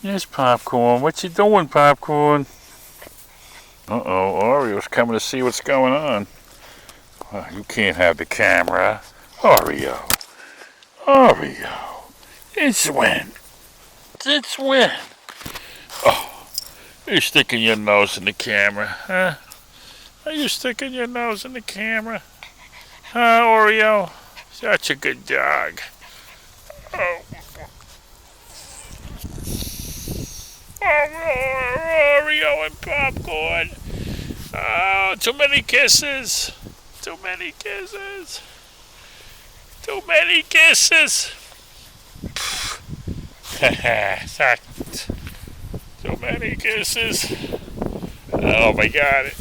Yes, Popcorn. What you doing, Popcorn? Uh-oh, Oreo's coming to see what's going on. Well, you can't have the camera. Oreo. Oreo. It's when? It's when? Oh, you're sticking your nose in the camera, huh? Are you sticking your nose in the camera? Huh, Oreo? Such a good dog. Oh. Oreo and Popcorn. Oh, too many kisses. Too many kisses. Too many kisses. Too many kisses. Oh my God.